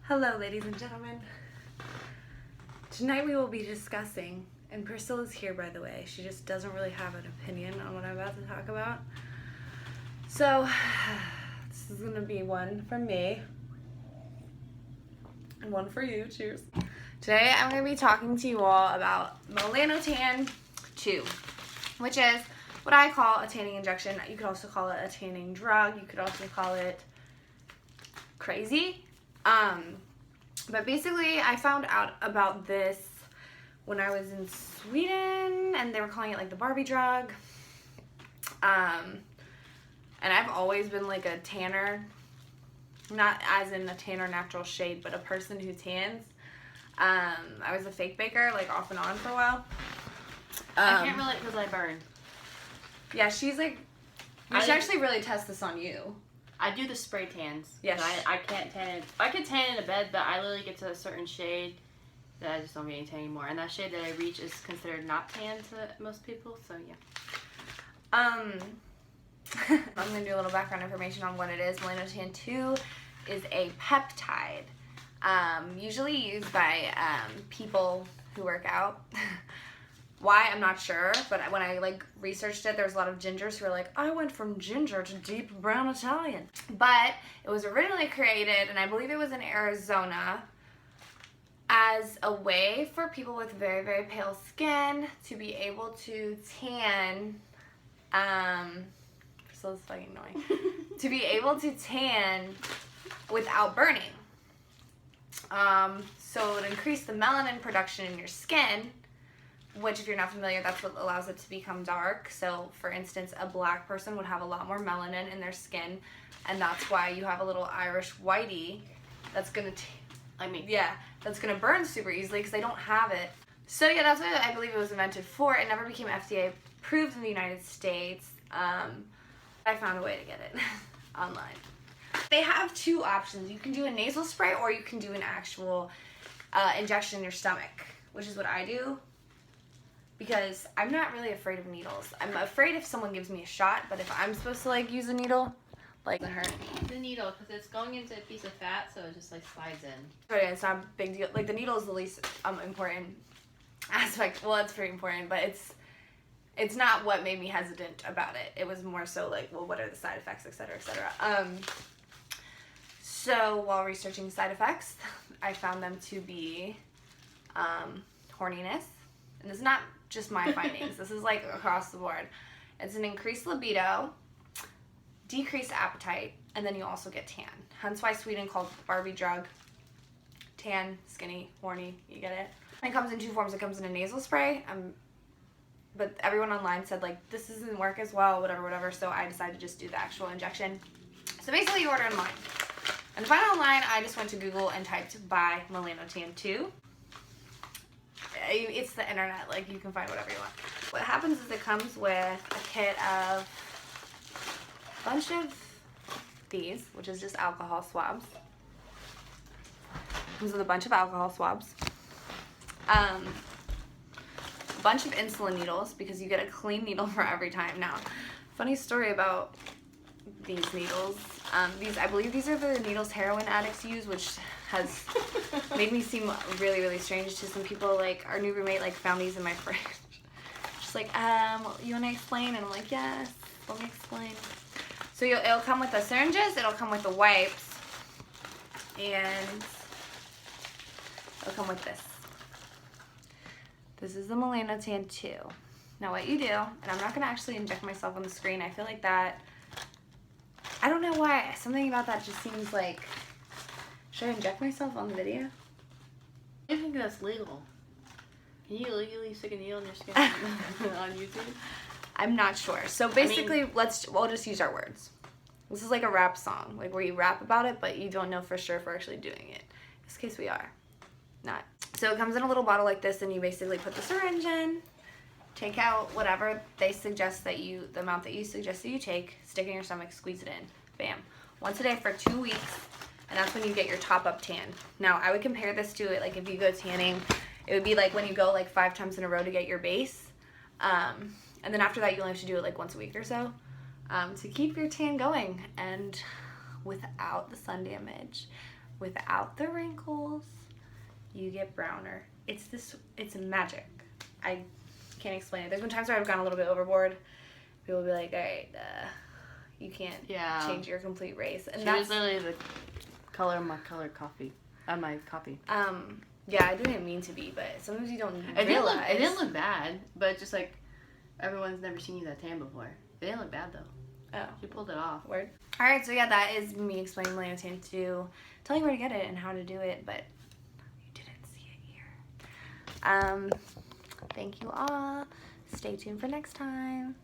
Hello, ladies and gentlemen. Tonight we will be discussing, and Priscilla's here, by the way. She just doesn't really have an opinion on what I'm about to talk about. So, this is going to be one from me, and one for you. Cheers. Today I'm going to be talking to you all about Melanotan 2, which is what I call a tanning injection. You could also call it a tanning drug. You could also call it crazy. But basically I found out about this when I was in Sweden, and they were calling it like the Barbie drug. And I've always been like a tanner, not as in a tanner natural shade, but a person who tans. I was a fake baker, like off and on for a while. I can't relate because I burn. Yeah, she's like, you should actually really test this on you. I do the spray tans. Yes. I can't tan. I can tan in a bed, but I literally get to a certain shade that I just don't get any tan anymore. And that shade that I reach is considered not tan to most people, so yeah. I'm going to do a little background information on what it is. Melanotan 2 is a peptide, usually used by people who work out. Why, I'm not sure, but when I researched it, there was a lot of gingers who were like, I went from ginger to deep brown Italian. But it was originally created, and I believe it was in Arizona, as a way for people with very, very pale skin to be able to tan, so fucking annoying, to be able to tan without burning. So it would increase the melanin production in your skin, which, if you're not familiar, that's what allows it to become dark. So, for instance, a black person would have a lot more melanin in their skin, and that's why you have a little Irish whitey that's gonna, that's gonna burn super easily because they don't have it. So yeah, that's what I believe it was invented for. It never became FDA approved in the United States. I found a way to get it online. They have two options. You can do a nasal spray, or you can do an actual injection in your stomach, which is what I do. Because I'm not really afraid of needles. I'm afraid if someone gives me a shot, but if I'm supposed to use a needle, it doesn't hurt. The needle, because it's going into a piece of fat, so it just slides in. But it's not a big deal. The needle is the least important aspect. Well, it's pretty important, but it's not what made me hesitant about it. It was more so well, what are the side effects, etc., etc. So while researching side effects, I found them to be horniness. And this is not just my findings. This is across the board. It's an increased libido, decreased appetite, and then you also get tan. Hence why Sweden called it the Barbie drug. Tan, skinny, horny, you get it? And it comes in two forms. It comes in a nasal spray, but everyone online said this doesn't work as well, whatever, so I decided to just do the actual injection. So basically you order online. And to find it online, I just went to Google and typed buy Melanotan 2. It's the internet, you can find whatever you want. What happens is it comes with a kit of a bunch of these, which is just alcohol swabs. It comes with a bunch of alcohol swabs. A bunch of insulin needles, because you get a clean needle for every time. Now, funny story about these needles. I believe these are the needles heroin addicts use, which has made me seem really, really strange to some people. Our new roommate found these in my fridge. She's like, you want to explain? And I'm like, yes, let me explain. So it'll come with the syringes, it'll come with the wipes, and it'll come with this. This is the Melanotan 2. Now what you do, and I'm not going to actually inject myself on the screen. I feel like that, I don't know why, something about that just seems should I inject myself on the video? I think that's legal. Can you legally stick a needle in your skin on YouTube? I'm not sure. So basically, we'll just use our words. This is like a rap song, where you rap about it, but you don't know for sure if we're actually doing it. In this case, we are. Not. So it comes in a little bottle like this, and you basically put the syringe in, take out whatever they suggest the amount that you suggest that you take, stick it in your stomach, squeeze it in. Bam. Once a day for 2 weeks, and that's when you get your top-up tan. Now, I would compare this to it, if you go tanning, it would be when you go 5 times in a row to get your base. And then after that, you only have to do it once a week or so to keep your tan going and without the sun damage. without the wrinkles, you get browner. It's magic. I can't explain it. There's been times where I've gone a little bit overboard. People will be like, all right, you can't change your complete race. And she was literally the color of my colored coffee. My copy. Yeah, I didn't mean to be, but sometimes you don't realize. It didn't look bad, but just like everyone's never seen you that tan before. It didn't look bad though. Oh. You pulled it off. Word. Alright, so yeah, that is me explaining Melanotan to tell you where to get it and how to do it, but you didn't see it here. Thank you all. Stay tuned for next time.